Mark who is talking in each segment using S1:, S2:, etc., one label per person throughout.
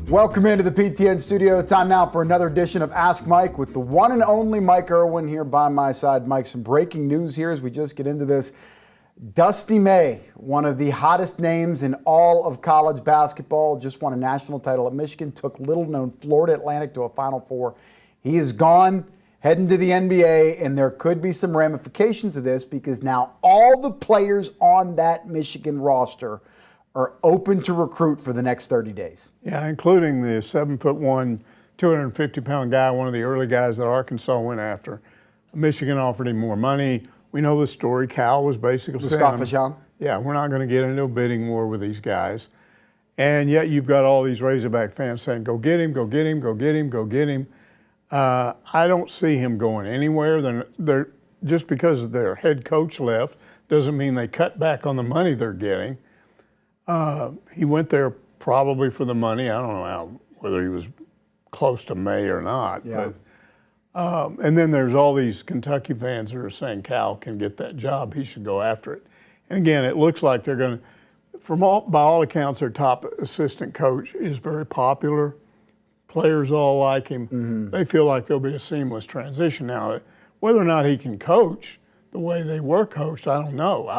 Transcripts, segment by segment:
S1: Welcome into the PTN studio. Time now for another edition of Ask Mike with the one and only Mike Irwin here by my side. Mike, some breaking news here as we just get into this. Dusty May, one of the hottest names in all of college basketball, just won a national title at Michigan, took little-known Florida Atlantic to a Final Four. He is gone, heading to the NBA, and there could be some ramifications of this because now all the players on that Michigan roster are open to recruit for the next 30 days.
S2: Yeah, including the 7'1", 250-pound guy, one of the early guys that Arkansas went after. Michigan offered him more money. We know the story. Cal was basically saying, yeah, we're not going to get into a bidding war with these guys. And yet you've got all these Razorback fans saying, go get him, go get him, go get him, go get him. I don't see him going anywhere. They're just because their head coach left doesn't mean they cut back on the money they're getting. He went there probably for the money. I don't know whether he was close to May or not.
S1: Yeah.
S2: But, and then there's all these Kentucky fans that are saying Cal can get that job. He should go after it. And again, it looks like they're going to, by all accounts, their top assistant coach is very popular. Players all like him. Mm-hmm. They feel like there'll be a seamless transition. Now, whether or not he can coach the way they were coached, I don't know.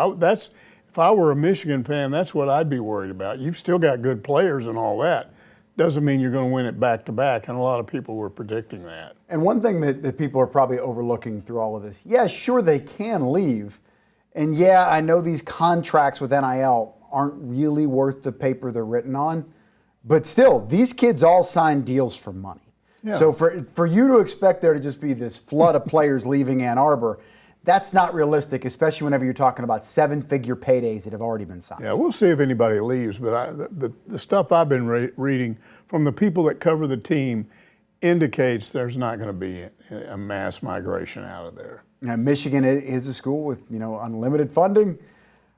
S2: If I were a Michigan fan, that's what I'd be worried about. You've still got good players and all that. Doesn't mean you're going to win it back-to-back, and a lot of people were predicting that.
S1: And one thing that people are probably overlooking through all of this, yeah, sure, they can leave. And yeah, I know these contracts with NIL aren't really worth the paper they're written on. But still, these kids all sign deals for money. Yeah. So for you to expect there to just be this flood of players leaving Ann Arbor, that's not realistic, especially whenever you're talking about seven-figure paydays that have already been signed.
S2: Yeah, we'll see if anybody leaves. But the stuff I've been reading from the people that cover the team indicates there's not going to be a mass migration out of there.
S1: Now, Michigan is a school with unlimited funding.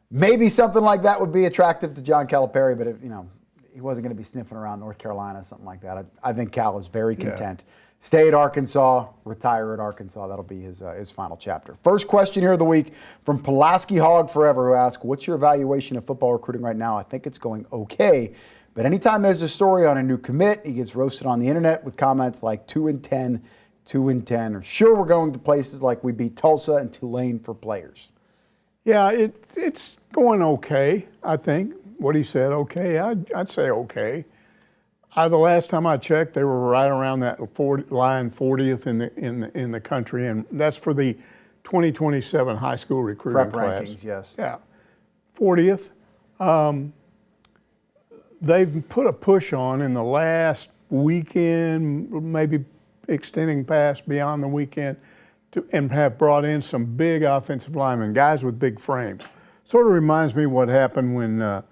S1: Maybe something like that would be attractive to John Calipari, but he wasn't going to be sniffing around North Carolina, something like that. I think Cal is very content. Yeah. Stay at Arkansas, retire at Arkansas. That'll be his final chapter. First question here of the week from Pulaski Hog Forever, who asks, what's your evaluation of football recruiting right now? I think it's going okay. But anytime there's a story on a new commit, he gets roasted on the internet with comments like 2-10, 2-10, or sure we're going to places like we beat Tulsa and Tulane for players.
S2: Yeah, it's going okay, I think. What he said, okay, I'd say okay. The last time I checked, they were right around that line 40th in the country, and that's for the 2027 high school recruiting class.
S1: Rankings, yes.
S2: Yeah, 40th. They've put a push on in the last weekend, maybe extending past beyond the weekend, and have brought in some big offensive linemen, guys with big frames. Sort of reminds me what happened when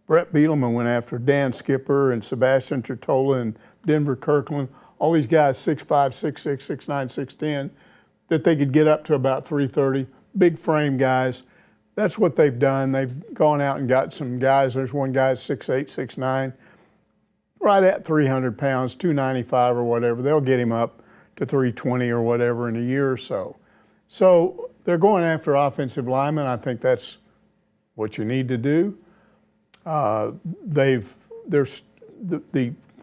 S2: Brett Bielema went after Dan Skipper and Sebastian Tretola and Denver Kirkland, all these guys 6'5", 6'6", 6'9", 6'10", that they could get up to about 330, big frame guys. That's what they've done. They've gone out and got some guys. There's one guy at 6'8", 6'9", right at 300 pounds, 295 or whatever. They'll get him up to 320 or whatever in a year or so. So they're going after offensive linemen. I think that's what you need to do. The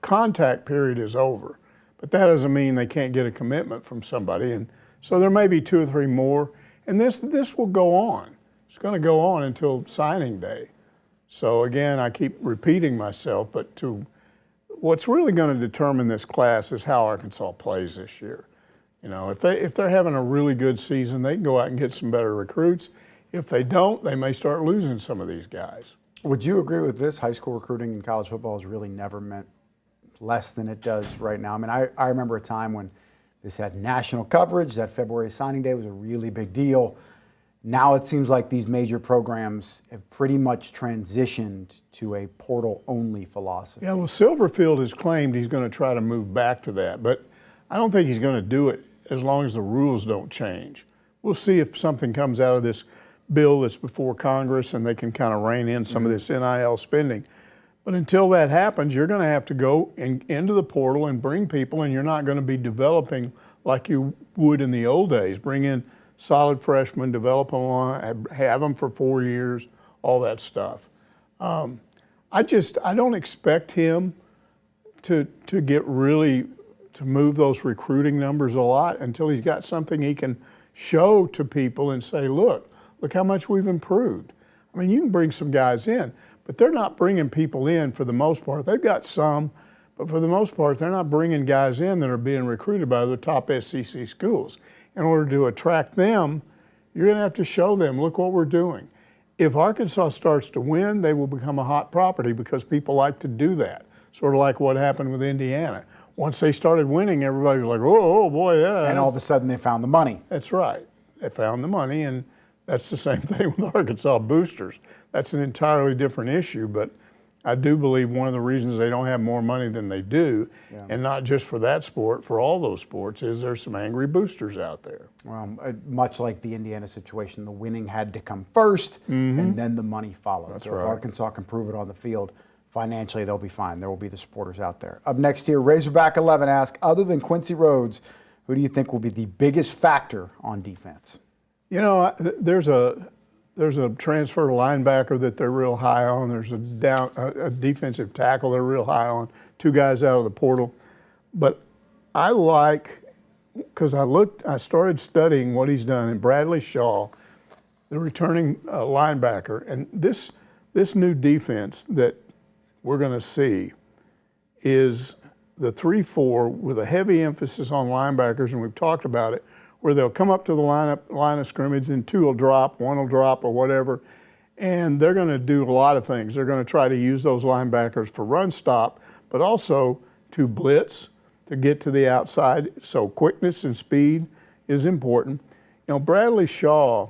S2: contact period is over, but that doesn't mean they can't get a commitment from somebody. And so there may be 2 or 3 more, and this will go on. It's going to go on until signing day. So again, I keep repeating myself, but what's really going to determine this class is how Arkansas plays this year. If they're having a really good season, they can go out and get some better recruits. If they don't, they may start losing some of these guys.
S1: Would you agree with this? High school recruiting in college football has really never meant less than it does right now. I mean, I remember a time when this had national coverage. That February signing day was a really big deal. Now it seems like these major programs have pretty much transitioned to a portal-only philosophy.
S2: Yeah, well, Silverfield has claimed he's going to try to move back to that, but I don't think he's going to do it as long as the rules don't change. We'll see if something comes out of this bill that's before Congress and they can kind of rein in some of this NIL spending. But until that happens, you're going to have to go into the portal and bring people, and you're not going to be developing like you would in the old days. Bring in solid freshmen, develop them, have them for 4 years, all that stuff. I don't expect him to move those recruiting numbers a lot until he's got something he can show to people and say, look how much we've improved. I mean, you can bring some guys in, but they're not bringing people in for the most part. They've got some, but for the most part, they're not bringing guys in that are being recruited by the top SEC schools. In order to attract them, you're going to have to show them, look what we're doing. If Arkansas starts to win, they will become a hot property because people like to do that, sort of like what happened with Indiana. Once they started winning, everybody was like, oh boy, yeah.
S1: And all of a sudden they found the money.
S2: That's right. They found the money, and that's the same thing with Arkansas boosters. That's an entirely different issue, but I do believe one of the reasons they don't have more money than they do, and not just for that sport, for all those sports, is there's some angry boosters out there.
S1: Well, much like the Indiana situation, the winning had to come first, and then the money followed.
S2: That's
S1: so
S2: right.
S1: If Arkansas can prove it on the field, financially they'll be fine. There will be the supporters out there. Up next here, Razorback 11 asks, other than Quincy Rhodes, who do you think will be the biggest factor on defense?
S2: You know, there's a transfer linebacker that they're real high on. There's a defensive tackle they're real high on. 2 guys out of the portal. But I like, because I started studying what he's done, and Bradley Shaw, the returning linebacker, and this new defense that we're going to see is the 3-4 with a heavy emphasis on linebackers, and we've talked about it, where they'll come up to the line of scrimmage and 2 will drop, 1 will drop or whatever, and they're going to do a lot of things. They're going to try to use those linebackers for run stop, but also to blitz, to get to the outside. So quickness and speed is important. You know, Bradley Shaw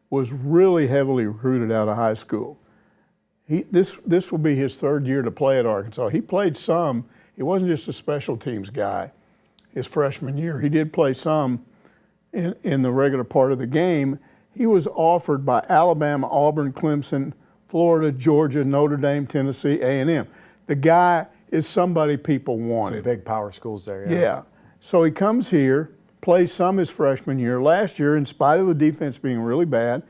S2: was really heavily recruited out of high school. This will be his 3rd year to play at Arkansas. He played some. He wasn't just a special teams guy his freshman year. He did play some in the regular part of the game. He was offered by Alabama, Auburn, Clemson, Florida, Georgia, Notre Dame, Tennessee, A&M. The guy is somebody people wanted.
S1: Some big power schools there.
S2: Yeah. So he comes here, plays some his freshman year. Last year, in spite of the defense being really bad,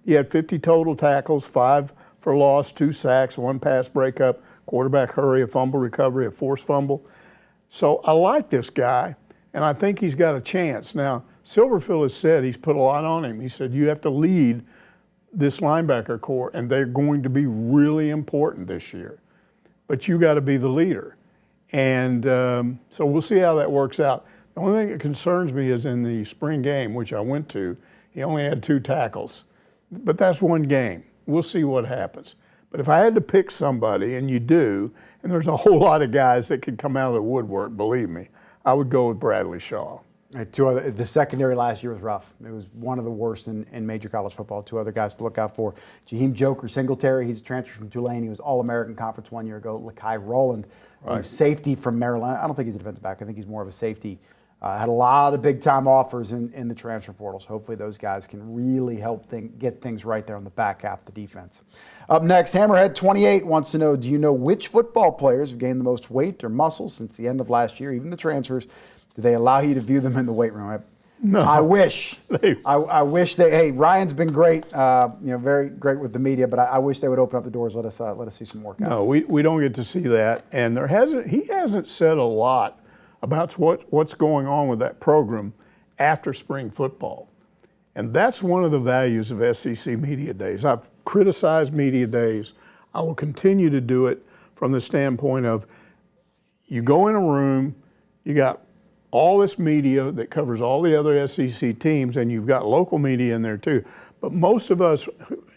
S2: he had 50 total tackles, 5 for loss, 2 sacks, 1 pass breakup, quarterback hurry, a fumble recovery, a forced fumble. So I like this guy, and I think he's got a chance. Now, Silverfield has said he's put a lot on him. He said, you have to lead this linebacker corps, and they're going to be really important this year. But you got to be the leader. And so we'll see how that works out. The only thing that concerns me is in the spring game, which I went to, he only had 2 tackles. But that's one game. We'll see what happens. But if I had to pick somebody, and you do, and there's a whole lot of guys that could come out of the woodwork, believe me, I would go with Bradley Shaw.
S1: The secondary last year was rough. It was one of the worst in major college football. 2 other guys to look out for. Jaheim Joker Singletary, he's a transfer from Tulane. He was All-American Conference 1 year ago. Lakai Rowland, safety from Maryland. I don't think he's a defensive back. I think he's more of a safety. Had a lot of big-time offers in the transfer portals. Hopefully those guys can really help get things right there on the back half of the defense. Up next, Hammerhead 28 wants to know, do you know which football players have gained the most weight or muscle since the end of last year, even the transfers? Do they allow you to view them in the weight room?
S2: No.
S1: I wish. I wish they. Hey, Ryan's been great. Very great with the media. But I wish they would open up the doors. Let us see some workouts.
S2: No, we don't get to see that. And he hasn't said a lot about what's going on with that program after spring football. And that's one of the values of SEC Media Days. I've criticized Media Days. I will continue to do it from the standpoint of you go in a room, you got all this media that covers all the other SEC teams, and you've got local media in there too. But most of us,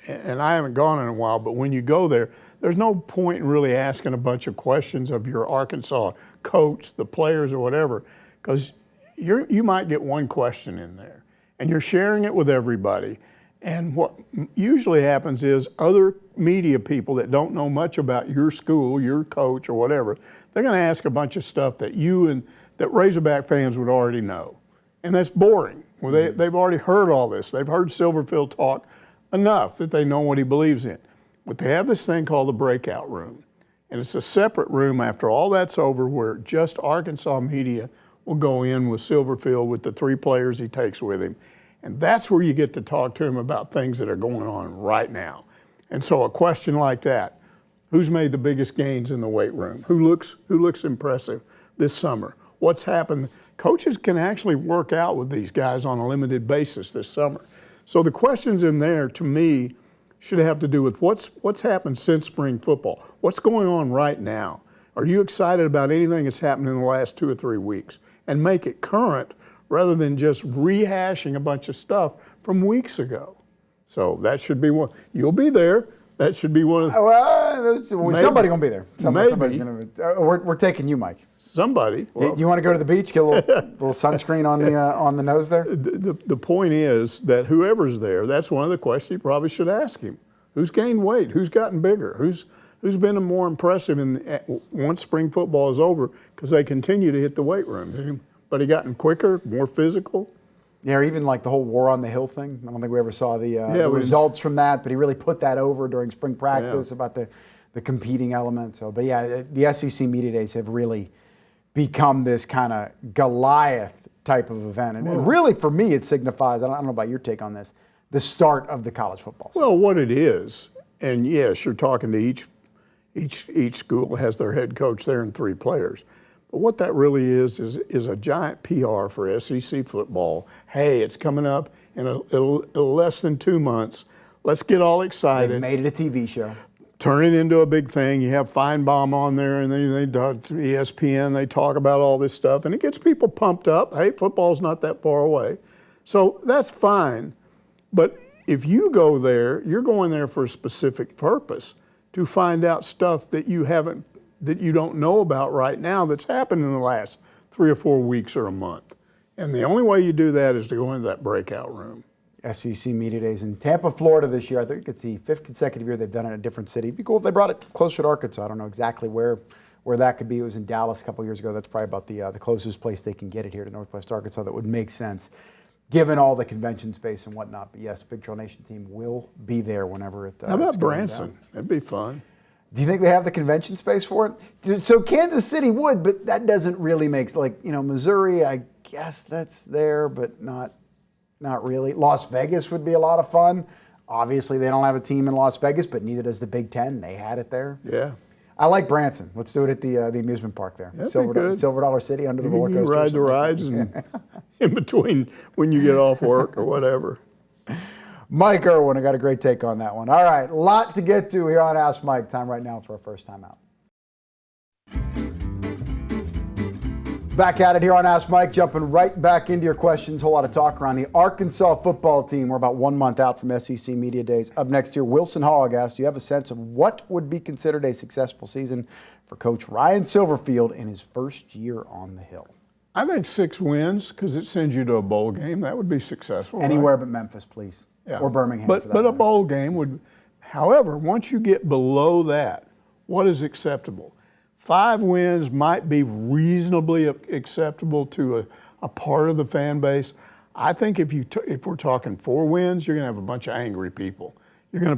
S2: and I haven't gone in a while, but when you go there, there's no point in really asking a bunch of questions of your Arkansas coach, the players or whatever, because you might get one question in there, and you're sharing it with everybody. And what usually happens is other media people that don't know much about your school, your coach or whatever, they're going to ask a bunch of stuff that that Razorback fans would already know. And that's boring. Well, they've already heard all this. They've heard Silverfield talk enough that they know what he believes in. But they have this thing called the breakout room. And it's a separate room after all that's over where just Arkansas media will go in with Silverfield with the 3 players he takes with him. And that's where you get to talk to him about things that are going on right now. And so a question like that, Who's made the biggest gains in the weight room? Who looks impressive this summer? What's happened? Coaches can actually work out with these guys on a limited basis this summer. So the questions in there, to me, should have to do with what's happened since spring football. What's going on right now? Are you excited about anything that's happened in the last 2 or 3 weeks? And make it current rather than just rehashing a bunch of stuff from weeks ago. So that should be one. You'll be there. That should be one of the,
S1: well, somebody's going to be there. Somebody's going to. We're taking you, Mike.
S2: Somebody.
S1: Well, you want to go to the beach, get a little sunscreen on the nose there?
S2: The point is that whoever's there, that's one of the questions you probably should ask him. Who's gained weight? Who's gotten bigger? Who's been more impressive once spring football is over, because they continue to hit the weight room. But he gotten quicker, more physical.
S1: Yeah, or even like the whole War on the Hill thing. I don't think we ever saw the results from that, but he really put that over during spring practice about the competing element. So, but yeah, the SEC Media Days have really become this kind of Goliath type of event. And really, for me, it signifies, I don't know about your take on this, the start of the college football season.
S2: Well, what it is, and yes, you're talking to each school has their head coach there and 3 players. But what that really is a giant PR for SEC football. Hey, it's coming up in less than 2 months. Let's get all excited.
S1: They've made it a TV show.
S2: Turn it into a big thing. You have Feinbaum on there, and then they ESPN. They talk about all this stuff, and it gets people pumped up. Hey, football's not that far away. So that's fine. But if you go there, you're going there for a specific purpose, to find out stuff that you don't know about right now that's happened in the last 3 or 4 weeks or a month. And the only way you do that is to go into that breakout room.
S1: SEC Media Days in Tampa, Florida this year. I think it's the 5th consecutive year they've done it in a different city. It'd be cool if they brought it closer to Arkansas. I don't know exactly where that could be. It was in Dallas a couple years ago. That's probably about the closest place they can get it here to Northwest Arkansas that would make sense, given all the convention space and whatnot. But yes, Big Trail Nation team will be there whenever it.
S2: How about Branson? That'd be fun.
S1: Do you think they have the convention space for it? So Kansas City would, but that doesn't really make, like, Missouri, I guess that's there, but not really. Las Vegas would be a lot of fun. Obviously, they don't have a team in Las Vegas, but neither does the Big Ten. They had it there.
S2: Yeah.
S1: I like Branson. Let's do it at the amusement park there. Silver Dollar City under the roller coaster.
S2: Ride the rides and in between when you get off work or whatever.
S1: Mike Irwin, I got a great take on that one. All right, a lot to get to here on Ask Mike. Time right now for a first time out. Back at it here on Ask Mike, jumping right back into your questions. Whole lot of talk around the Arkansas football team. We're about 1 month out from SEC Media Days. Up next here, Wilson Hogg asked, do you have a sense of what would be considered a successful season for Coach Ryan Silverfield in his first year on the Hill?
S2: I think 6 wins, because it sends you to a bowl game. That would be successful.
S1: Anywhere but Memphis, please. Yeah. Or Birmingham.
S2: But a bowl game would, however, once you get below that, what is acceptable? 5 wins might be reasonably acceptable to a part of the fan base. I think if we're talking 4 wins, you're going to have a bunch of angry people.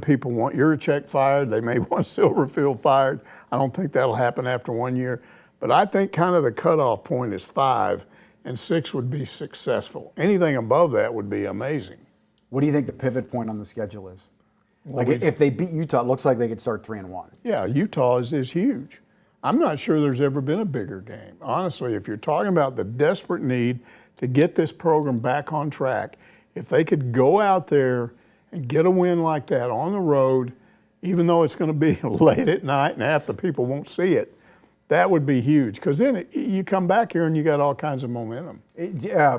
S2: People want Yurachek fired. They may want Silverfield fired. I don't think that'll happen after 1 year. But I think kind of the cutoff point is 5, and 6 would be successful. Anything above that would be amazing.
S1: What do you think the pivot point on the schedule is? Like, if they beat Utah, it looks like they could start 3-1.
S2: Yeah, Utah is huge. I'm not sure there's ever been a bigger game. Honestly, if you're talking about the desperate need to get this program back on track, if they could go out there and get a win like that on the road, even though it's going to be late at night and half the people won't see it, that would be huge. Because then you come back here and you got all kinds of momentum.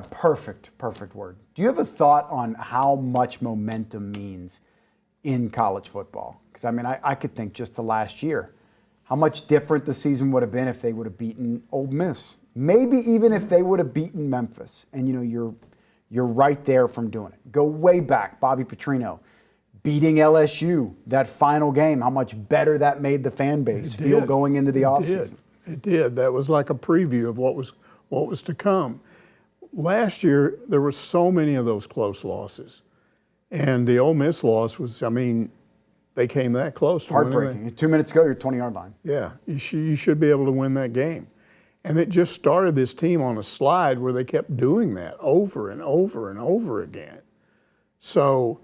S1: Perfect word. Do you have a thought on how much momentum means in college football? Because, I mean, I could think just to last year, how much different the season would have been if they would have beaten Ole Miss. Maybe even if they would have beaten Memphis. And, you're right there from doing it. Go way back, Bobby Petrino, beating LSU, that final game, how much better that made the fan base feel going into the offseason.
S2: It did. That was like a preview of what was to come. Last year, there were so many of those close losses. And the Ole Miss loss was, they came that close to
S1: heartbreaking. 2 minutes ago, you're 20-yard line.
S2: Yeah, you should be able to win that game. And it just started this team on a slide where they kept doing that over and over and over again. So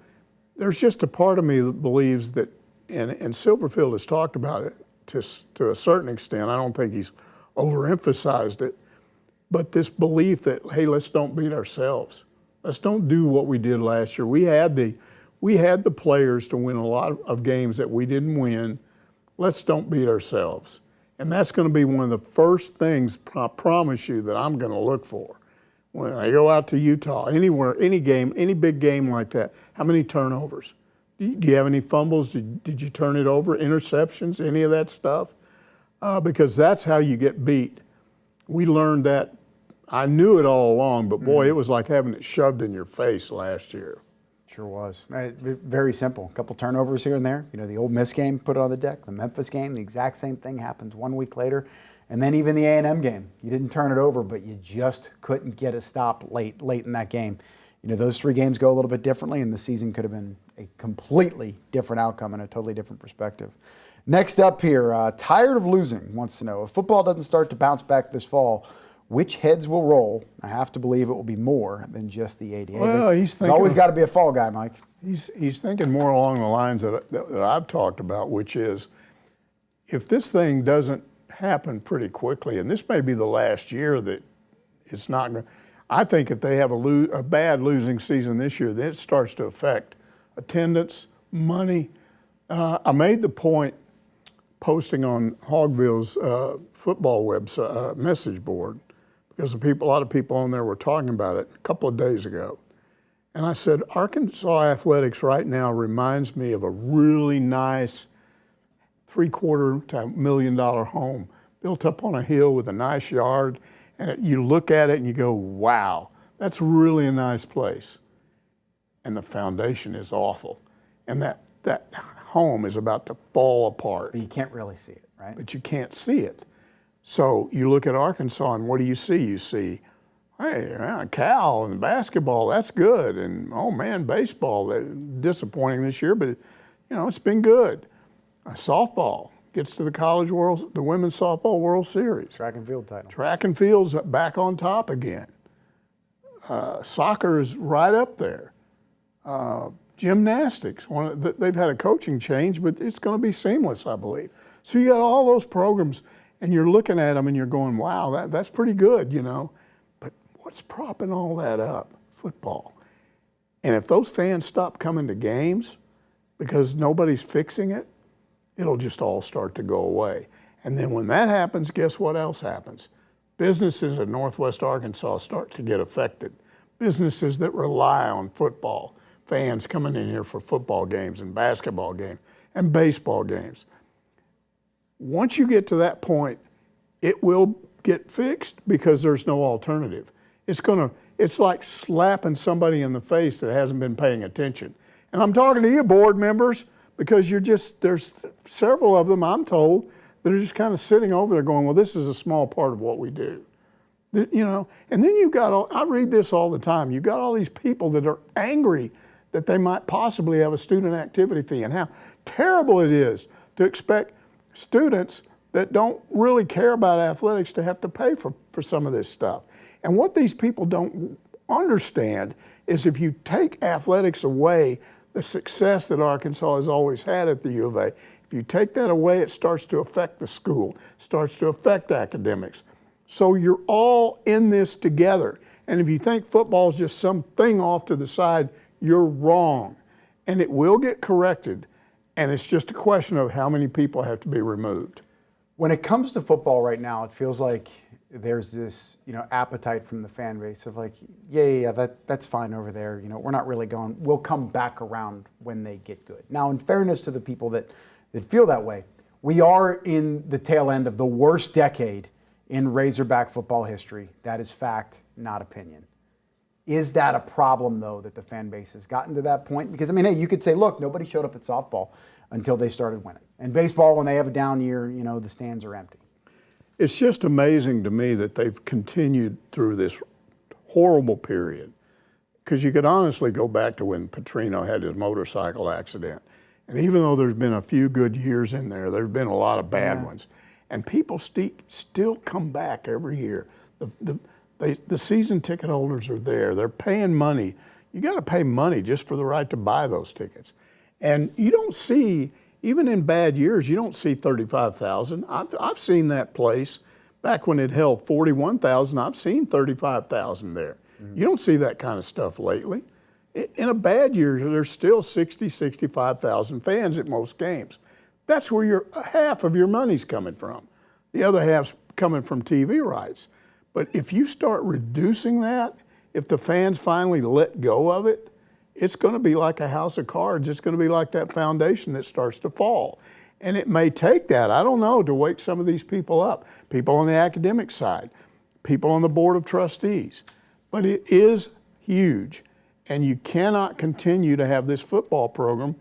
S2: there's just a part of me that believes that and Silverfield has talked about it to a certain extent. I don't think he's overemphasized it, but this belief that, hey, let's don't beat ourselves. Let's don't do what we did last year. We had the players to win a lot of games that we didn't win. Let's don't beat ourselves. And that's going to be one of the first things, I promise you, that I'm going to look for. When I go out to Utah, anywhere, any game, any big game like that, how many turnovers? Do you have any fumbles? Did you turn it over? Interceptions? Any of that stuff? Because that's how you get beat. We learned that. I knew it all along, but boy, it was like having it shoved in your face last year.
S1: Sure was. Very simple. A couple turnovers here and there. You know, the Ole Miss game, put it on the deck. The Memphis game, the exact same thing happens 1 week later. And then even the A&M game, you didn't turn it over, but you just couldn't get a stop late in that game. You know, those 3 games go a little bit differently, and the season could have been a completely different outcome and a totally different perspective. Next up here, tired of losing, wants to know, if football doesn't start to bounce back this fall, which heads will roll? I have to believe it will be more than just the AD.
S2: Well,
S1: there's always got to be a fall guy, Mike.
S2: He's thinking more along the lines that I've talked about, which is if this thing doesn't happen pretty quickly, and this may be the last year that it's not going to, I think if they have a bad losing season this year, then it starts to affect attendance, money. I made the point posting on Hogville's football website message board, because a lot of people on there were talking about it a couple of days ago. And I said, Arkansas athletics right now reminds me of a really nice $750,000 to $1 million home built up on a hill with a nice yard. And you look at it and you go, wow, that's really a nice place. And the foundation is awful. And that home is about to fall apart.
S1: But you can't really see it, right?
S2: But you can't see it. So you look at Arkansas and what do you see? You see, hey, Cal and basketball, that's good. And oh man, baseball, disappointing this year, but it's been good. Softball gets to the Women's Softball World Series.
S1: Track and field title.
S2: Track and field's back on top again. Soccer is right up there. Gymnastics, they've had a coaching change, but it's going to be seamless, I believe. So you got all those programs, and you're looking at them and you're going, wow, that's pretty good, But what's propping all that up? Football. And if those fans stop coming to games because nobody's fixing it, it'll just all start to go away. And then when that happens, guess what else happens? Businesses in Northwest Arkansas start to get affected. Businesses that rely on football, fans coming in here for football games and basketball games and baseball games. Once you get to that point, it will get fixed because there's no alternative. It's like slapping somebody in the face that hasn't been paying attention. And I'm talking to you, board members, because there's several of them, I'm told, that are just kind of sitting over there going, well, this is a small part of what we do. And then I read this all the time, you've got all these people that are angry that they might possibly have a student activity fee, and how terrible it is to expect students that don't really care about athletics to have to pay for some of this stuff. And what these people don't understand is if you take athletics away, the success that Arkansas has always had at the U of A, if you take that away, it starts to affect the school, starts to affect academics. So you're all in this together. And if you think football is just something off to the side, you're wrong. And it will get corrected. And it's just a question of how many people have to be removed.
S1: When it comes to football right now, it feels like there's this, appetite from the fan base of like, yeah, that's fine over there. We're not really going. We'll come back around when they get good. Now, in fairness to the people that feel that way, we are in the tail end of the worst decade in Razorback football history. That is fact, not opinion. Is that a problem, though, that the fan base has gotten to that point? Because, hey, you could say, look, nobody showed up at softball until they started winning. And baseball, when they have a down year, the stands are empty.
S2: It's just amazing to me that they've continued through this horrible period. Because you could honestly go back to when Petrino had his motorcycle accident. And even though there's been a few good years in there, there's been a lot of bad ones. And people still come back every year. The season ticket holders are there. They're paying money. You got to pay money just for the right to buy those tickets. And you don't see even in bad years, you don't see 35,000. I've seen that place back when it held 41,000. I've seen 35,000 there. You don't see that kind of stuff lately. In a bad year, there's still 60, 65,000 fans at most games. That's where half of your money's coming from. The other half's coming from TV rights. But if you start reducing that, if the fans finally let go of it, it's going to be like a house of cards. It's going to be like that foundation that starts to fall. And it may take that, I don't know, to wake some of these people up. People on the academic side, people on the board of trustees. But it is huge. And you cannot continue to have this football program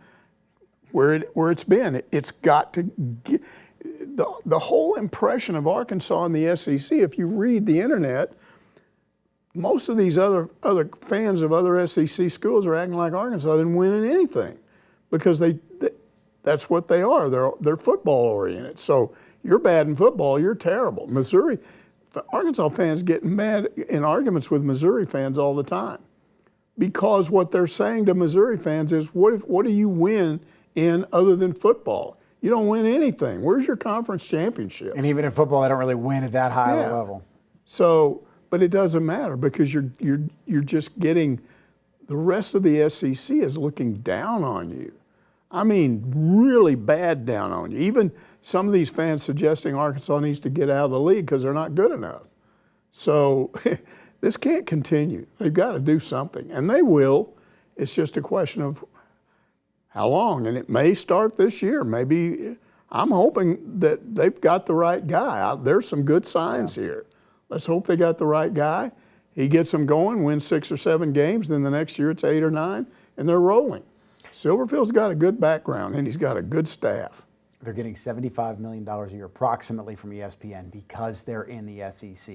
S2: where it's been. It's got to get, the whole impression of Arkansas and the SEC, if you read the internet, most of these other fans of other SEC schools are acting like Arkansas didn't win anything because that's what they are. They're football oriented. So you're bad in football, you're terrible. Arkansas fans get mad in arguments with Missouri fans all the time because what they're saying to Missouri fans is, what do you win in other than football? You don't win anything. Where's your conference championship?
S1: And even in football, they don't really win at that high of a level.
S2: So, but it doesn't matter because you're just getting, the rest of the SEC is looking down on you. I mean, really bad down on you. Even some of these fans suggesting Arkansas needs to get out of the league because they're not good enough. So this can't continue. They've got to do something, and they will. It's just a question of how long, and it may start this year. Maybe I'm hoping that they've got the right guy. There's some good signs here. Let's hope they got the right guy. He gets them going, wins 6 or 7 games, then the next year it's 8 or 9, and they're rolling. Silverfield's got a good background, and he's got a good staff.
S1: They're getting $75 million a year approximately from ESPN because they're in the SEC,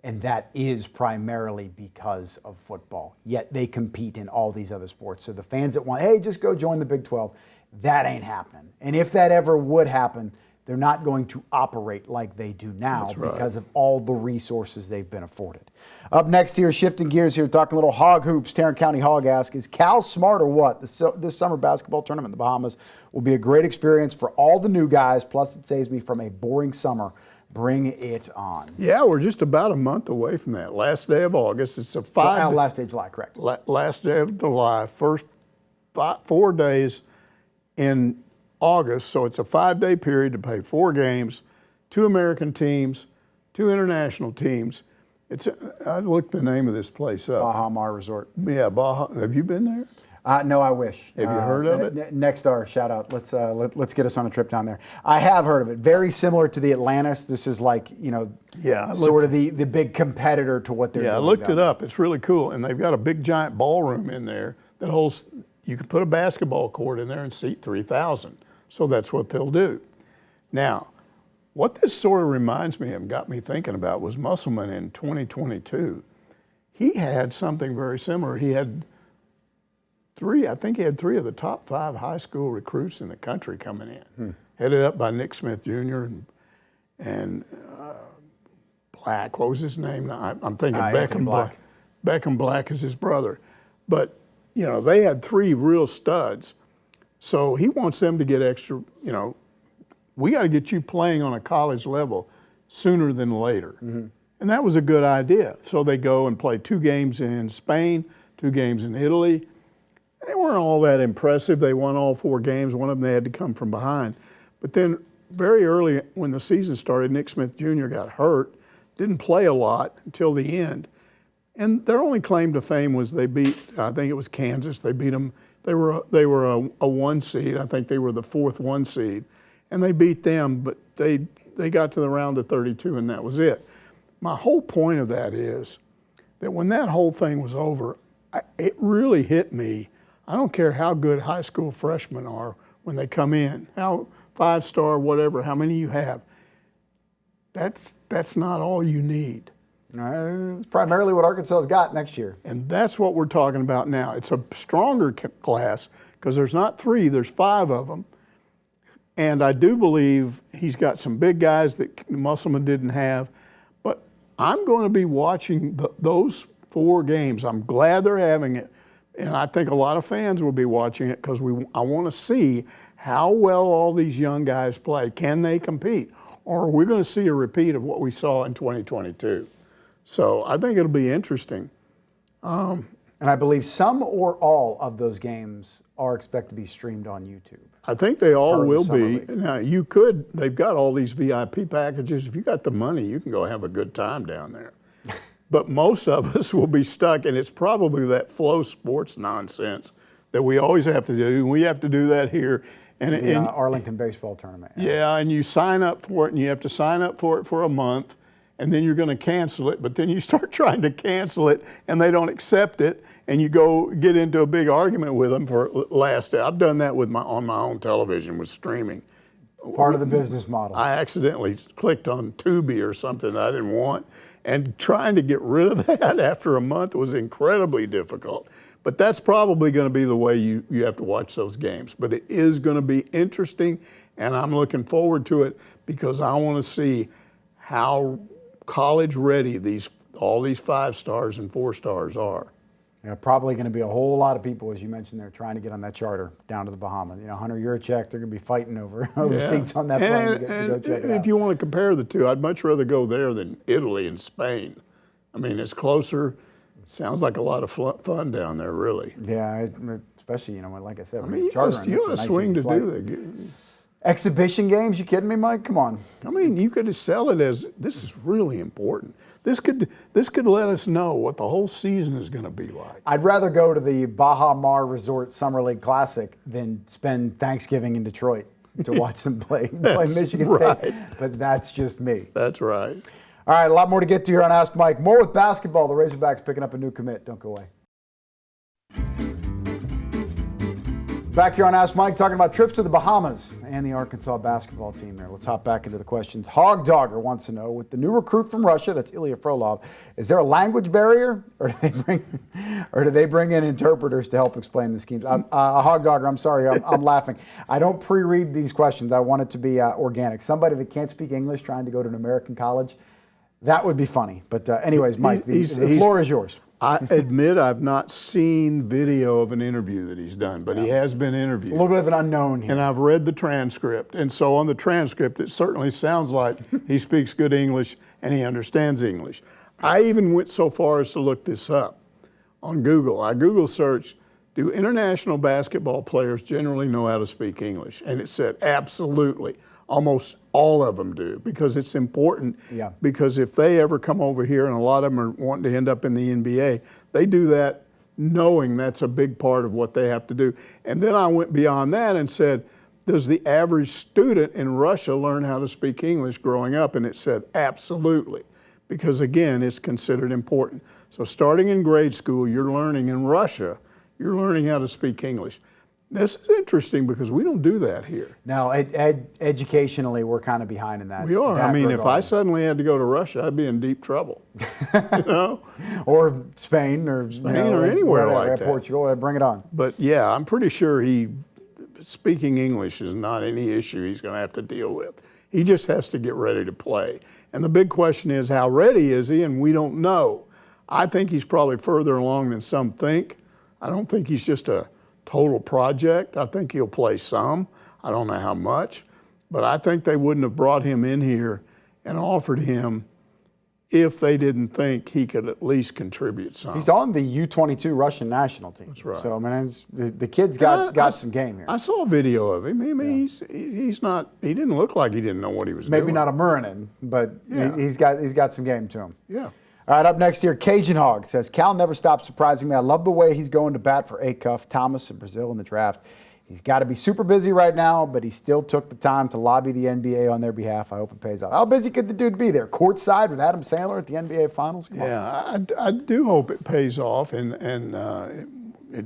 S1: and that is primarily because of football. Yet they compete in all these other sports. So the fans that want, hey, just go join the Big 12, that ain't happening. And if that ever would happen, they're not going to operate like they do now because of all the resources they've been afforded. Up next here, shifting gears here, talking a little Hog Hoops. Tarrant County Hog asks, is Cal smart or what? This summer basketball tournament in the Bahamas will be a great experience for all the new guys, plus it saves me from a boring summer. Bring it on.
S2: Yeah, we're just about a month away from that. Last day of August. It's a
S1: last day of July, correct.
S2: Last day of July, first 4 days in August, so it's a 5-day period to play 4 games, 2 American teams, 2 international teams. I looked the name of this place up.
S1: Bahamas Resort.
S2: Yeah, Baja. Have you been there?
S1: No, I wish.
S2: Have you heard of it?
S1: Next Star, shout out. Let's get us on a trip down there. I have heard of it. Very similar to the Atlantis. This is like, sort of the big competitor to what they're doing.
S2: Yeah, I looked it up. It's really cool, and they've got a big giant ballroom in there that holds. You can put a basketball court in there and seat 3,000. So that's what they'll do. Now, what this sort of reminds me of, got me thinking about, was Musselman in 2022. He had something very similar. He had 3 of the top 5 high school recruits in the country coming in, headed up by Nick Smith Jr. and Black. What was his name? I'm thinking Beckham Black. Beckham Black is his brother. But, they had 3 real studs. So he wants them to get extra, we got to get you playing on a college level sooner than later. Mm-hmm. And that was a good idea. So they go and play 2 games in Spain, 2 games in Italy. They weren't all that impressive. They won all 4 games. One of them they had to come from behind. But then very early when the season started, Nick Smith Jr. got hurt, didn't play a lot until the end. And their only claim to fame was they beat, I think it was Kansas. They beat them. They were a 1 seed. I think they were the 4th 1 seed. And they beat them, but they got to the round of 32, and that was it. My whole point of that is that when that whole thing was over, it really hit me. I don't care how good high school freshmen are when they come in, how 5-star, whatever, how many you have. That's not all you need.
S1: It's primarily what Arkansas's got next year.
S2: And that's what we're talking about now. It's a stronger class because there's not 3, there's 5 of them. And I do believe he's got some big guys that Musselman didn't have. But I'm going to be watching those 4 games. I'm glad they're having it. And I think a lot of fans will be watching it because I want to see how well all these young guys play. Can they compete? Or are we going to see a repeat of what we saw in 2022? So I think it'll be interesting.
S1: And I believe some or all of those games are expected to be streamed on YouTube.
S2: I think they all will be.
S1: League.
S2: Now, they've got all these VIP packages. If you got the money, you can go have a good time down there. But most of us will be stuck, and it's probably that Flow Sports nonsense that we always have to do. And we have to do that here.
S1: The Arlington baseball tournament.
S2: Yeah, and you sign up for it, and you have to sign up for it for a month, and then you're going to cancel it. But then you start trying to cancel it, and they don't accept it, and you go get into a big argument with them for last. I've done that on my own television with streaming.
S1: Part of the business model.
S2: I accidentally clicked on Tubi or something that I didn't want, and trying to get rid of that after a month was incredibly difficult. But that's probably going to be the way you have to watch those games. But it is going to be interesting, and I'm looking forward to it because I want to see how college ready all these 5 stars and 4 stars are.
S1: Yeah, probably going to be a whole lot of people, as you mentioned, they're trying to get on that charter down to the Bahamas. Hunter Yurachek, they're going to be fighting over seats on that plane to go check it out.
S2: If you want to compare the two, I'd much rather go there than Italy and Spain. I mean, it's closer. Sounds like a lot of fun down there, really.
S1: Yeah, especially, like I said,
S2: you got to swing to do that.
S1: Exhibition games? You kidding me, Mike? Come on.
S2: I mean, you could sell it as, this is really important. This could let us know what the whole season is going to be like.
S1: I'd rather go to the Baja Mar Resort Summer League Classic than spend Thanksgiving in Detroit to watch them play Michigan State. But that's just me.
S2: That's right.
S1: All right, a lot more to get to here on Ask Mike. More with basketball. The Razorbacks picking up a new commit. Don't go away. Back here on Ask Mike, talking about trips to the Bahamas and the Arkansas basketball team there. Let's hop back into the questions. Hog Dogger wants to know, with the new recruit from Russia, that's Ilya Frolov, is there a language barrier, or do they bring in interpreters to help explain the schemes? Hog Dogger, I'm sorry, I'm laughing. I don't pre-read these questions. I want it to be organic. Somebody that can't speak English trying to go to an American college, that would be funny. But anyways, Mike, the floor is yours.
S2: I admit I've not seen video of an interview that he's done, but he has been interviewed.
S1: A little bit of an unknown here.
S2: And I've read the transcript. And so on the transcript, it certainly sounds like he speaks good English and he understands English. I even went so far as to look this up on Google. I Google searched, do international basketball players generally know how to speak English? And it said absolutely. Almost all of them do, because it's important.
S1: Yeah.
S2: Because if they ever come over here, and a lot of them are wanting to end up in the NBA, they do that knowing that's a big part of what they have to do. And then I went beyond that and said, does the average student in Russia learn how to speak English growing up? And it said absolutely, because again, it's considered important. So starting in grade school, you're learning in Russia, you're learning how to speak English. This is interesting because we don't do that here.
S1: Now, educationally, we're kind of behind in that.
S2: We are. I mean,
S1: regard.
S2: if I suddenly had to go to Russia, I'd be in deep trouble.
S1: Or Spain, or
S2: anywhere like that.
S1: Portugal, bring it on.
S2: But yeah, I'm pretty sure speaking English is not any issue he's going to have to deal with. He just has to get ready to play. And the big question is, how ready is he? And we don't know. I think he's probably further along than some think. I don't think he's just a total project. I think he'll play some. I don't know how much, but I think they wouldn't have brought him in here and offered him if they didn't think he could at least contribute some.
S1: He's on the U22 Russian national team.
S2: That's right.
S1: So, I mean, the kid's got some game here.
S2: I saw a video of him. I mean, he didn't look like he didn't know what he was doing.
S1: Maybe not a Murinin, but he's got some game to him.
S2: Yeah.
S1: All right, up next here, Cajun Hog says, Cal never stops surprising me. I love the way he's going to bat for Acuff, Thomas, and Brazil in the draft. He's got to be super busy right now, but he still took the time to lobby the NBA on their behalf. I hope it pays off. How busy could the dude be there? Courtside with Adam Sandler at the NBA Finals? Come on.
S2: I do hope it pays off. And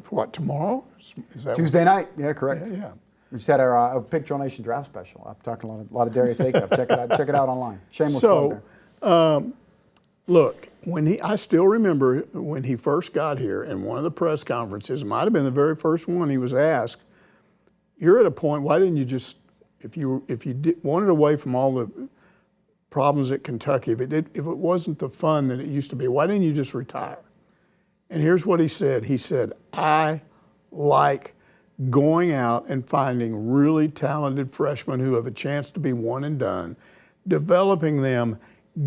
S2: what, tomorrow? Is that
S1: Tuesday night. Yeah, correct.
S2: Yeah.
S1: We just had our Pick Drill Nation draft special. I'm talking a lot of Darius Acuff. Check it out online. Shameless plug there.
S2: Look, I still remember when he first got here in one of the press conferences, might have been the very first one, he was asked, you're at a point, why didn't you just, if you wanted away from all the problems at Kentucky, if it wasn't the fun that it used to be, why didn't you just retire? And here's what he said. He said, I like going out and finding really talented freshmen who have a chance to be one and done, developing them,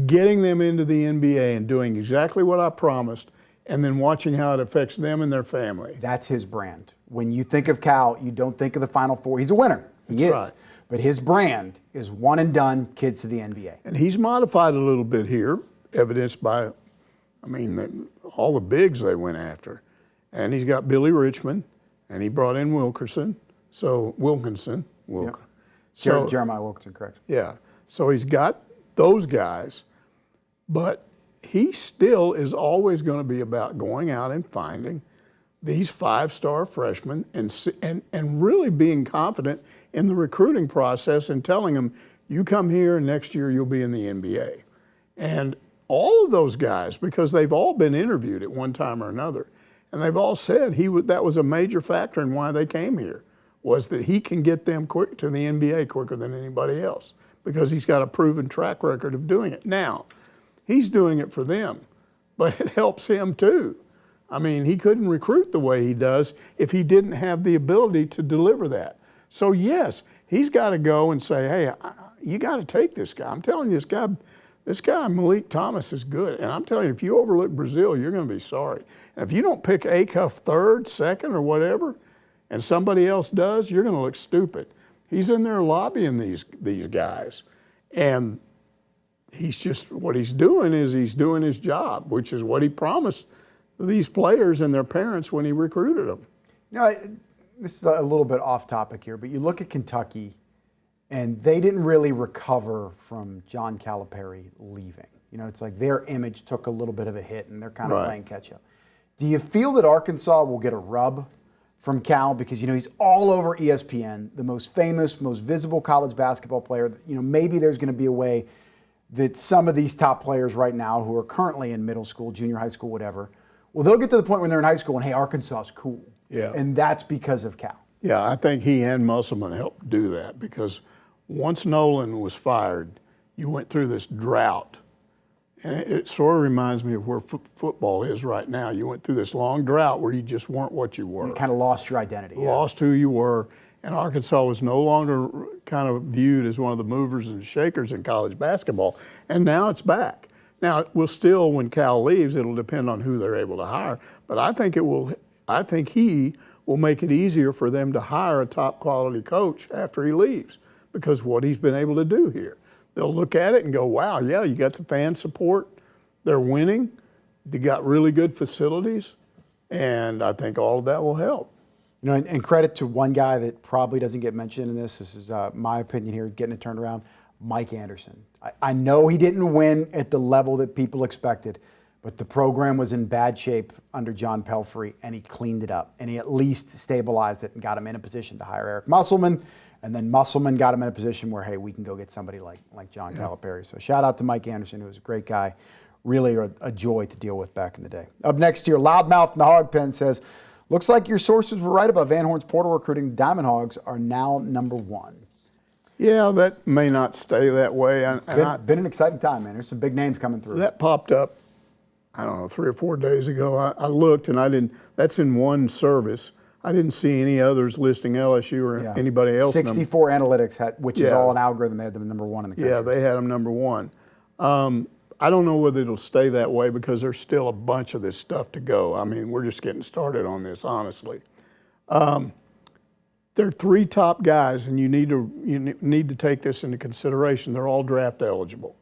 S2: getting them into the NBA and doing exactly what I promised, and then watching how it affects them and their family.
S1: That's his brand. When you think of Cal, you don't think of the Final Four. He's a winner. He is.
S2: Right.
S1: But his brand is one and done, kids to the NBA.
S2: And he's modified a little bit here, evidenced by, all the bigs they went after. And he's got Billy Richmond, and he brought in Wilkinson.
S1: Yep. Jeremiah Wilkinson, correct.
S2: Yeah. So he's got those guys, but he still is always going to be about going out and finding these 5-star freshmen and really being confident in the recruiting process and telling them, you come here and next year you'll be in the NBA. And all of those guys, because they've all been interviewed at one time or another, and they've all said that was a major factor in why they came here, was that he can get them quick to the NBA quicker than anybody else because he's got a proven track record of doing it. Now, he's doing it for them, but it helps him too. He couldn't recruit the way he does if he didn't have the ability to deliver that. So yes, he's got to go and say, hey, you got to take this guy. I'm telling you, this guy Malik Thomas is good. And I'm telling you, if you overlook Brazil, you're going to be sorry. And if you don't pick Acuff third, second, or whatever, and somebody else does, you're going to look stupid. He's in there lobbying these guys. And what he's doing is he's doing his job, which is what he promised these players and their parents when he recruited them.
S1: This is a little bit off topic here, but you look at Kentucky, and they didn't really recover from John Calipari leaving. It's like their image took a little bit of a hit, and they're kind of playing catch up. Do you feel that Arkansas will get a rub from Cal because he's all over ESPN, the most famous, most visible college basketball player? Maybe there's going to be a way that some of these top players right now who are currently in middle school, junior high school, whatever, well, they'll get to the point when they're in high school and, hey, Arkansas is cool.
S2: Yeah.
S1: And that's because of Cal.
S2: Yeah, I think he and Musselman helped do that because once Nolan was fired, you went through this drought. And it sort of reminds me of where football is right now. You went through this long drought where you just weren't what you were.
S1: You kind of lost your identity.
S2: Lost who you were. And Arkansas was no longer kind of viewed as one of the movers and shakers in college basketball. And now it's back. Now, it will still, when Cal leaves, it'll depend on who they're able to hire. But I think he will make it easier for them to hire a top quality coach after he leaves because what he's been able to do here. They'll look at it and go, wow, yeah, you got the fan support. They're winning. They got really good facilities. And I think all of that will help.
S1: And credit to one guy that probably doesn't get mentioned in this. This is my opinion here, getting it turned around. Mike Anderson. I know he didn't win at the level that people expected, but the program was in bad shape under John Pelfrey, and he cleaned it up. And he at least stabilized it and got him in a position to hire Eric Musselman. And then Musselman got him in a position where, hey, we can go get somebody like John Calipari. So shout out to Mike Anderson, who was a great guy, really a joy to deal with back in the day. Up next here, Loudmouth in the Hog Pen says, looks like your sources were right about Van Horn's portal recruiting. Diamond Hogs are now #1.
S2: Yeah, that may not stay that way.
S1: It's been an exciting time, man. There's some big names coming through.
S2: That popped up, 3 or 4 days ago. I looked, and that's in one service. I didn't see any others listing LSU or anybody else.
S1: 64 Analytics, which is all an algorithm. They had them #1 in the country.
S2: Yeah, they had them #1. I don't know whether it'll stay that way because there's still a bunch of this stuff to go. We're just getting started on this, honestly. There are 3 top guys, and you need to take this into consideration. They're all draft eligible,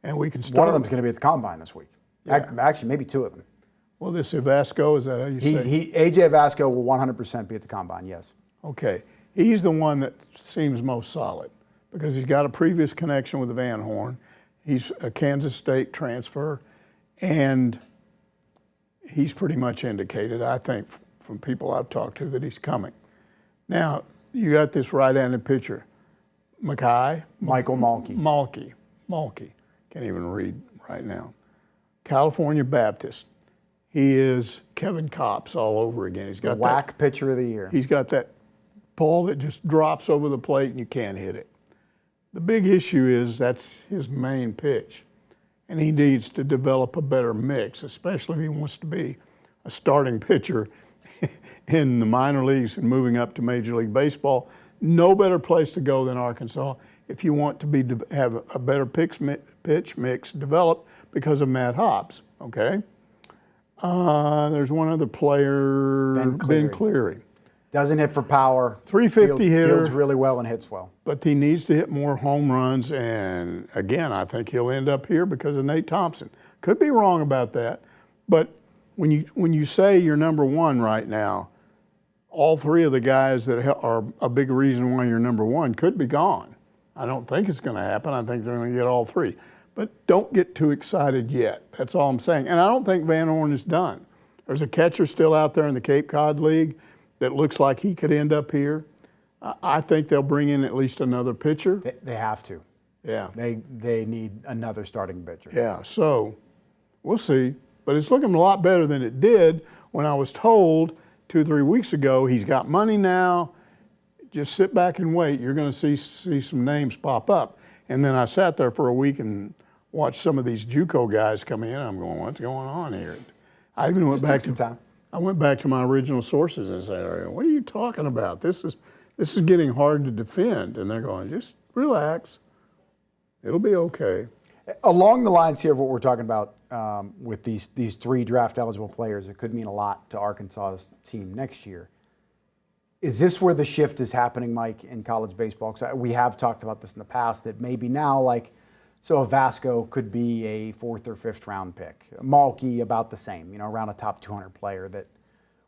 S2: and we can start.
S1: One of them's going to be at the Combine this week. Yeah. Actually, maybe 2 of them.
S2: Well, this Vasco, is that how you say?
S1: AJ Vasco will 100% be at the Combine. Yes.
S2: Okay, he's the one that seems most solid because he's got a previous connection with Van Horn. He's a Kansas State transfer, and he's pretty much indicated, I think, from people I've talked to, that he's coming. Now, you got this right-handed pitcher,
S1: Michael Malky.
S2: Malky. Can't even read right now. California Baptist. He is Kevin Kopps all over again. He's got
S1: the whack pitcher of the year.
S2: He's got that ball that just drops over the plate and you can't hit it. The big issue is that's his main pitch, and he needs to develop a better mix, especially if he wants to be a starting pitcher in the minor leagues and moving up to Major League Baseball. No better place to go than Arkansas if you want to have a better pitch mix developed because of Matt Hobbs, okay? There's one other player, Ben Cleary.
S1: Doesn't hit for power.
S2: 350 hitter.
S1: Fields really well and hits well.
S2: But he needs to hit more home runs, and again, I think he'll end up here because of Nate Thompson. Could be wrong about that, but when you say you're number one right now, all three of the guys that are a big reason why you're number one could be gone. I don't think it's going to happen. I think they're going to get all three. But don't get too excited yet. That's all I'm saying. And I don't think Van Horn is done. There's a catcher still out there in the Cape Cod League that looks like he could end up here. I think they'll bring in at least another pitcher.
S1: They have to.
S2: Yeah.
S1: They need another starting pitcher.
S2: Yeah, so we'll see. But it's looking a lot better than it did when I was told 2 or 3 weeks ago, he's got money now, just sit back and wait. You're going to see some names pop up. And then I sat there for a week and watched some of these JUCO guys come in. I'm going, what's going on here? I even went back to my original sources and said, what are you talking about? This is getting hard to defend. And they're going, just relax. It'll be okay.
S1: Along the lines here of what we're talking about with these 3 draft eligible players, it could mean a lot to Arkansas's team next year. Is this where the shift is happening, Mike, in college baseball? Because we have talked about this in the past, that maybe now, so a Vasco could be a 4th or 5th round pick. Malky about the same, around a top 200 player that,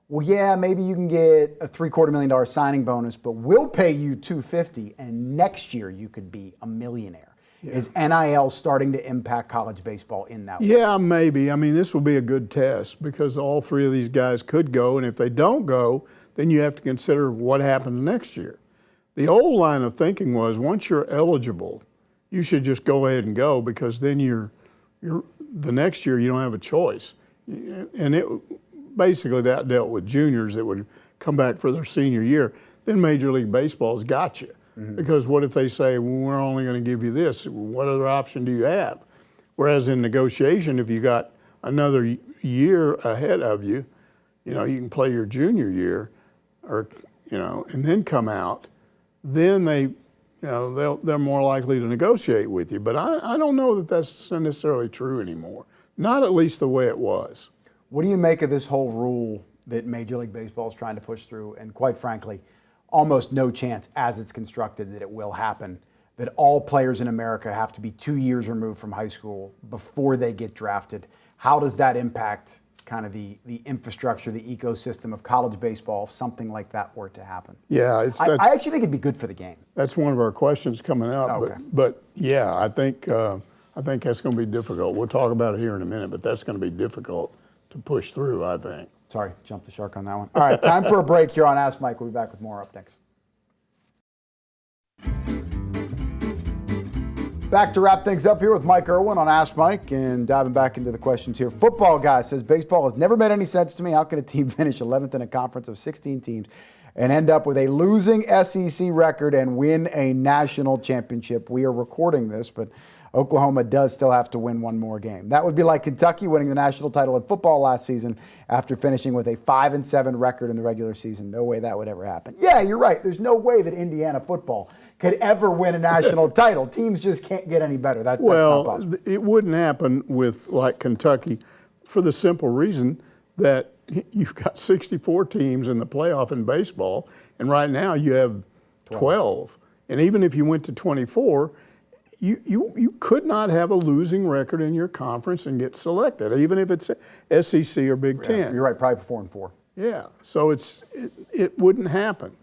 S1: well, yeah, maybe you can get a $750,000 signing bonus, but we'll pay you $250,000, and next year you could be a millionaire. Yeah. Is NIL starting to impact college baseball in that way?
S2: Yeah, maybe. I mean, this will be a good test because all 3 of these guys could go, and if they don't go, then you have to consider what happens next year. The old line of thinking was once you're eligible, you should just go ahead and go because then the next year you don't have a choice. And basically that dealt with juniors that would come back for their senior year. Then Major League Baseball's got you. Mm-hmm. Because what if they say, well, we're only going to give you this? What other option do you have? Whereas in negotiation, if you got another year ahead of you, you can play your junior year or, and then come out, then they're more likely to negotiate with you. But I don't know that that's necessarily true anymore. Not at least the way it was.
S1: What do you make of this whole rule that Major League Baseball is trying to push through? And quite frankly, almost no chance as it's constructed that it will happen, that all players in America have to be 2 years removed from high school before they get drafted. How does that impact kind of the infrastructure, the ecosystem of college baseball if something like that were to happen?
S2: Yeah,
S1: I actually think it'd be good for the game.
S2: That's one of our questions coming up.
S1: Okay.
S2: But yeah, I think that's going to be difficult. We'll talk about it here in a minute, but that's going to be difficult to push through, I think.
S1: Sorry, jumped the shark on that one. All right, time for a break here on Ask Mike. We'll be back with more up next. Back to wrap things up here with Mike Irwin on Ask Mike and diving back into the questions here. Football guy says, baseball has never made any sense to me. How can a team finish 11th in a conference of 16 teams and end up with a losing SEC record and win a national championship? We are recording this, but Oklahoma does still have to win one more game. That would be like Kentucky winning the national title in football last season after finishing with a 5-7 record in the regular season. No way that would ever happen. Yeah, you're right. There's no way that Indiana football could ever win a national title. Teams just can't get any better. That's not possible.
S2: It wouldn't happen with like Kentucky for the simple reason that you've got 64 teams in the playoff in baseball, and right now you have 12. And even if you went to 24, you could not have a losing record in your conference and get selected, even if it's SEC or Big Ten.
S1: You're right, probably 4-4.
S2: Yeah, so it wouldn't happen.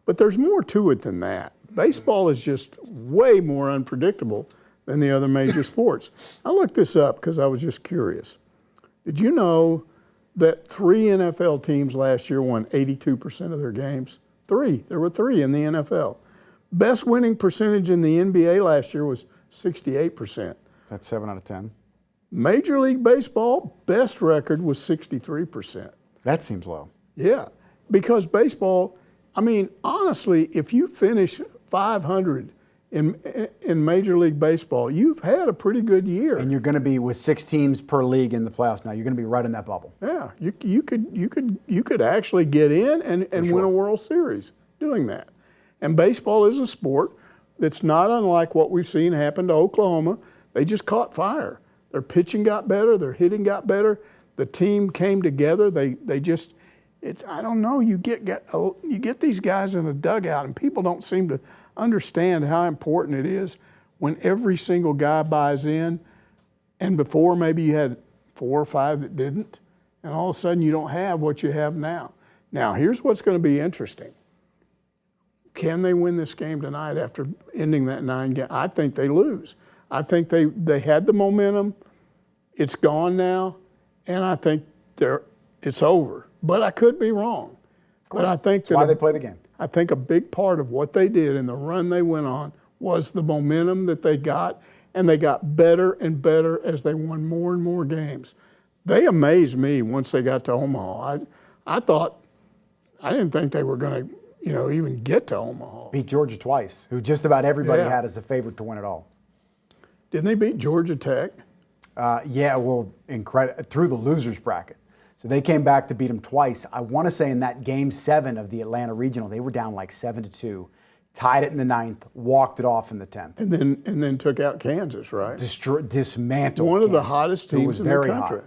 S2: But there's more to it than that. Baseball is just way more unpredictable than the other major sports. I looked this up because I was just curious. Did you know that 3 NFL teams last year won 82% of their games? 3. There were 3 in the NFL. Best winning percentage in the NBA last year was 68%.
S1: That's 7 out of 10.
S2: Major League Baseball, best record was 63%.
S1: That seems low.
S2: Yeah, because baseball, I mean, honestly, if you finish 500 in Major League Baseball, you've had a pretty good year.
S1: And you're going to be with 6 teams per league in the playoffs now. You're going to be right in that bubble.
S2: Yeah, you could actually get in and win a World Series doing that. And baseball is a sport that's not unlike what we've seen happen to Oklahoma. They just caught fire. Their pitching got better. Their hitting got better. The team came together. They just, I don't know. You get these guys in a dugout, and people don't seem to understand how important it is when every single guy buys in. And before, maybe you had 4 or 5 that didn't, and all of a sudden you don't have what you have now. Now, here's what's going to be interesting. Can they win this game tonight after ending that 9 game? I think they lose. I think they had the momentum. It's gone now, and I think it's over. But I could be wrong. But I think
S1: that's why they play the game.
S2: I think a big part of what they did and the run they went on was the momentum that they got, and they got better and better as they won more and more games. They amazed me once they got to Omaha. I didn't think they were going to, even get to Omaha.
S1: Beat Georgia twice, who just about everybody had as a favorite to win it all.
S2: Didn't they beat Georgia Tech?
S1: Through the losers bracket. So they came back to beat them twice. I want to say in that game 7 of the Atlanta Regional, they were down like 7-2, tied it in the 9th, walked it off in the 10th.
S2: And then took out Kansas, right?
S1: Dismantled
S2: one of
S1: Kansas,
S2: the hottest teams in the country.
S1: Hot.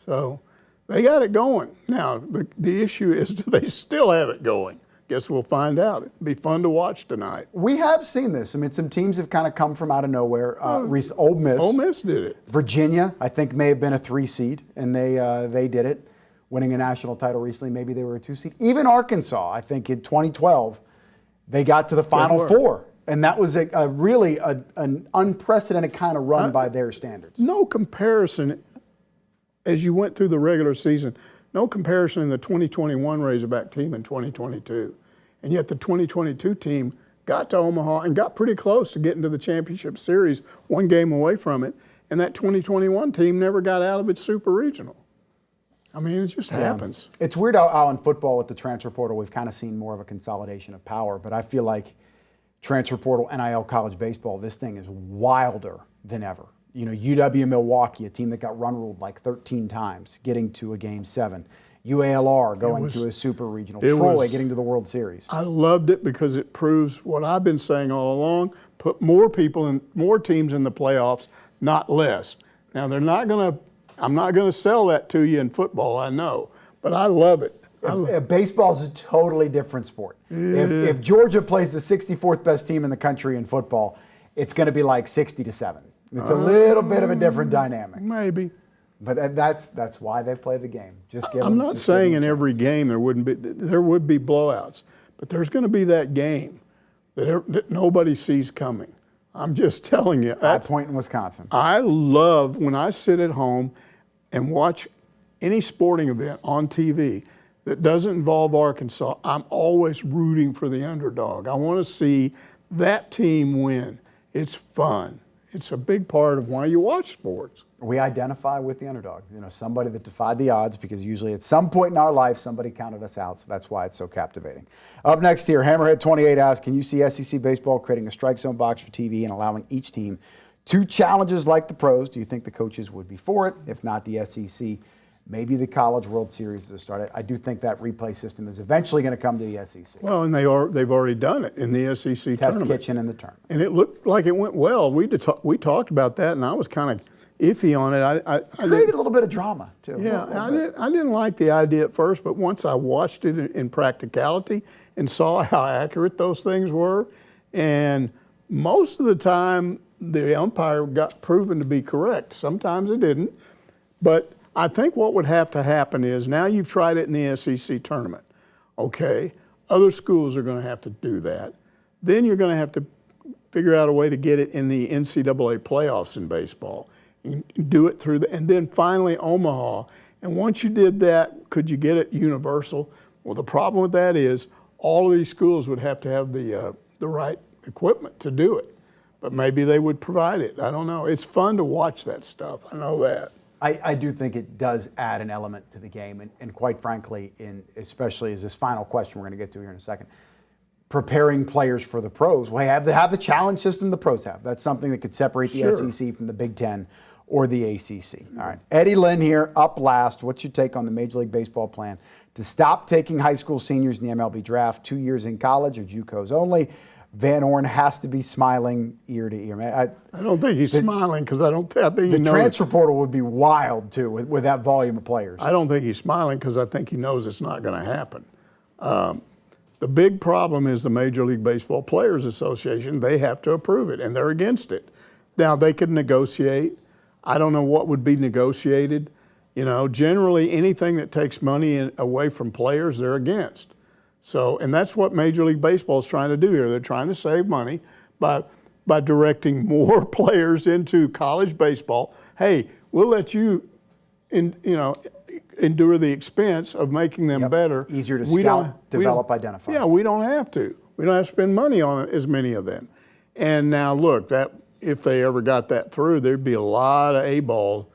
S2: So they got it going. Now, the issue is, do they still have it going? Guess we'll find out. It'll be fun to watch tonight.
S1: We have seen this. I mean, some teams have kind of come from out of nowhere. Ole Miss.
S2: Ole Miss did it.
S1: Virginia, I think, may have been a 3 seed, and they did it, winning a national title recently. Maybe they were a 2 seed. Even Arkansas, I think, in 2012, they got to the Final Four, and that was really an unprecedented kind of run by their standards.
S2: No comparison, as you went through the regular season, no comparison in the 2021 Razorback team in 2022. And yet the 2022 team got to Omaha and got pretty close to getting to the championship series, 1 game away from it. And that 2021 team never got out of its super regional. I mean, it just happens.
S1: It's weird how in football with the transfer portal, we've kind of seen more of a consolidation of power. But I feel like transfer portal, NIL, college baseball, this thing is wilder than ever. UW Milwaukee, a team that got run ruled like 13 times, getting to a game 7. UALR going to a super regional. Troy getting to the World Series.
S2: I loved it because it proves what I've been saying all along. Put more teams in the playoffs, not less. Now I'm not going to sell that to you in football, I know, but I love it.
S1: Baseball's a totally different sport. Yeah. If Georgia plays the 64th best team in the country in football, it's going to be like 60-7. It's a little bit of a different dynamic.
S2: Maybe.
S1: But that's why they play the game.
S2: I'm not saying in every game there would be blowouts, but there's going to be that game that nobody sees coming. I'm just telling you.
S1: High Point in Wisconsin.
S2: I love when I sit at home and watch any sporting event on TV that doesn't involve Arkansas. I'm always rooting for the underdog. I want to see that team win. It's fun. It's a big part of why you watch sports.
S1: We identify with the underdog, somebody that defied the odds, because usually at some point in our life, somebody counted us out. So that's why it's so captivating. Up next here, Hammerhead 28 asks, can you see SEC baseball creating a strike zone box for TV and allowing each team 2 challenges like the pros? Do you think the coaches would be for it? If not the SEC, maybe the College World Series to start it. I do think that replay system is eventually going to come to the SEC.
S2: Well, and they've already done it in the SEC
S1: Test
S2: tournament.
S1: kitchen in the tournament.
S2: And it looked like it went well. We talked about that, and I was kind of iffy on it. I
S1: created a little bit of drama, too.
S2: Yeah, I didn't like the idea at first, but once I watched it in practicality and saw how accurate those things were, and most of the time the umpire got proven to be correct. Sometimes it didn't, but I think what would have to happen is, now you've tried it in the SEC tournament, okay? Other schools are going to have to do that. Then you're going to have to figure out a way to get it in the NCAA playoffs in baseball. You do it through and then finally Omaha. And once you did that, could you get it universal? Well, the problem with that is all of these schools would have to have the right equipment to do it. But maybe they would provide it. I don't know. It's fun to watch that stuff. I know that.
S1: I do think it does add an element to the game, and quite frankly, especially as this final question we're going to get to here in a second, preparing players for the pros. Well, have the challenge system the pros have. That's something that could separate the SEC from the Big Ten or the ACC. All right. Eddie Lynn here, up last. What's your take on the Major League Baseball plan to stop taking high school seniors in the MLB draft, 2 years in college or JUCOs only? Van Horn has to be smiling ear to ear. Man,
S2: I don't think he's smiling because I think he knows.
S1: The transfer portal would be wild, too, with that volume of players.
S2: I don't think he's smiling because I think he knows it's not going to happen. The big problem is the Major League Baseball Players Association. They have to approve it, and they're against it. Now, they could negotiate. I don't know what would be negotiated. You know, generally anything that takes money away from players, they're against. So, and that's what Major League Baseball is trying to do here. They're trying to save money by directing more players into college baseball. Hey, we'll let you, endure the expense of making them better.
S1: Easier to scout, develop, identify.
S2: Yeah, we don't have to. We don't have to spend money on as many of them. And now, look, that if they ever got that through, there'd be a lot of A-ball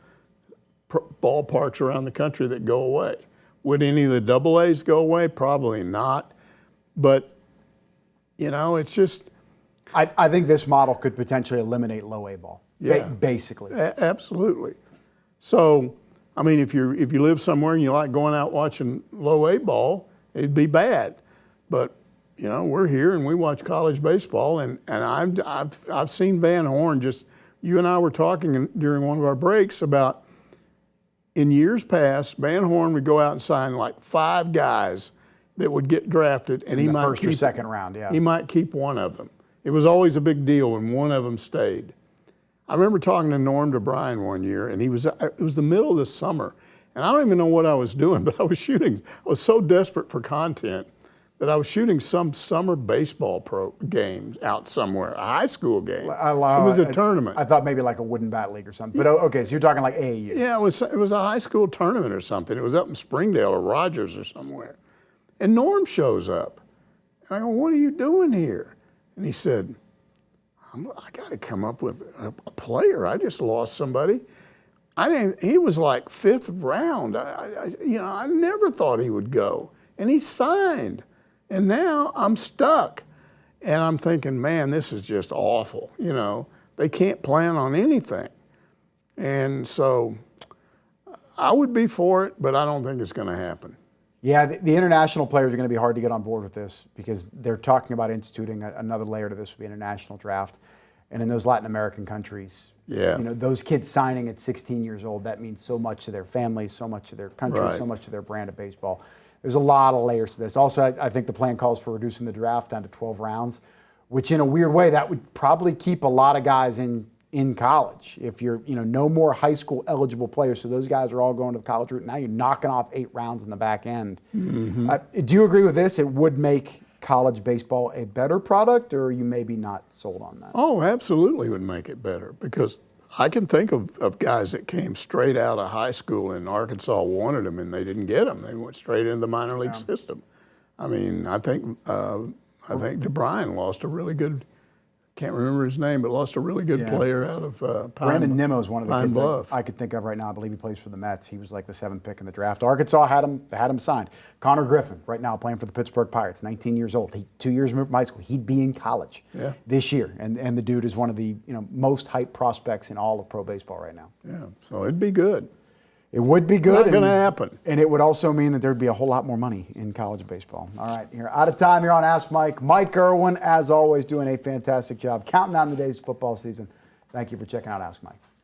S2: ballparks around the country that go away. Would any of the double A's go away? Probably not. But, it's just.
S1: I think this model could potentially eliminate low A ball. Yeah. Basically.
S2: Absolutely. So, I mean, if you live somewhere and you like going out watching low A ball, it'd be bad. But, we're here and we watch college baseball, and I've seen Van Horn. Just you and I were talking during one of our breaks about. In years past, Van Horn would go out and sign like 5 guys that would get drafted, and
S1: in the first or second round. Yeah,
S2: he might keep one of them. It was always a big deal when one of them stayed. I remember talking to Norm DeBryan one year, and it was the middle of the summer, and I don't even know what I was doing, but I was so desperate for content that I was shooting some summer baseball games out somewhere, a high school game. It was a tournament.
S1: I thought maybe like a wooden bat league or something. But okay, so you're talking like AAU.
S2: Yeah, it was a high school tournament or something. It was up in Springdale or Rogers or somewhere. And Norm shows up. And I go, what are you doing here? And he said, I got to come up with a player. I just lost somebody. He was like 5th round. I never thought he would go. And he signed. And now I'm stuck. And I'm thinking, man, this is just awful. They can't plan on anything. And so I would be for it, but I don't think it's going to happen.
S1: Yeah, the international players are going to be hard to get on board with this because they're talking about instituting another layer to this would be an international draft. And in those Latin American countries, those kids signing at 16 years old, that means so much to their families, so much to their country, so much to their brand of baseball. There's a lot of layers to this. Also, I think the plan calls for reducing the draft down to 12 rounds, which in a weird way, that would probably keep a lot of guys in college. If you're, no more high school eligible players, so those guys are all going to the college route. Now you're knocking off 8 rounds in the back end. Mm-hmm. Do you agree with this? It would make college baseball a better product, or are you maybe not sold on that?
S2: Oh, absolutely would make it better because I can think of guys that came straight out of high school and Arkansas wanted them and they didn't get them. They went straight into the minor league system. I mean, I think DeBryan lost a really good, can't remember his name, but lost a really good player out of
S1: Brandon Nimmo is one of the kids I could think of right now. I believe he plays for the Mets. He was like the 7th pick in the draft. Arkansas had him signed. Connor Griffin, right now playing for the Pittsburgh Pirates, 19 years old. 2 years removed from high school. He'd be in college this year. And the dude is one of the most hyped prospects in all of pro baseball right now.
S2: Yeah, so it'd be good.
S1: It would be good.
S2: Not going to happen.
S1: And it would also mean that there'd be a whole lot more money in college baseball. All right, you're out of time. You're on Ask Mike. Mike Irwin, as always, doing a fantastic job counting down the days of football season. Thank you for checking out Ask Mike.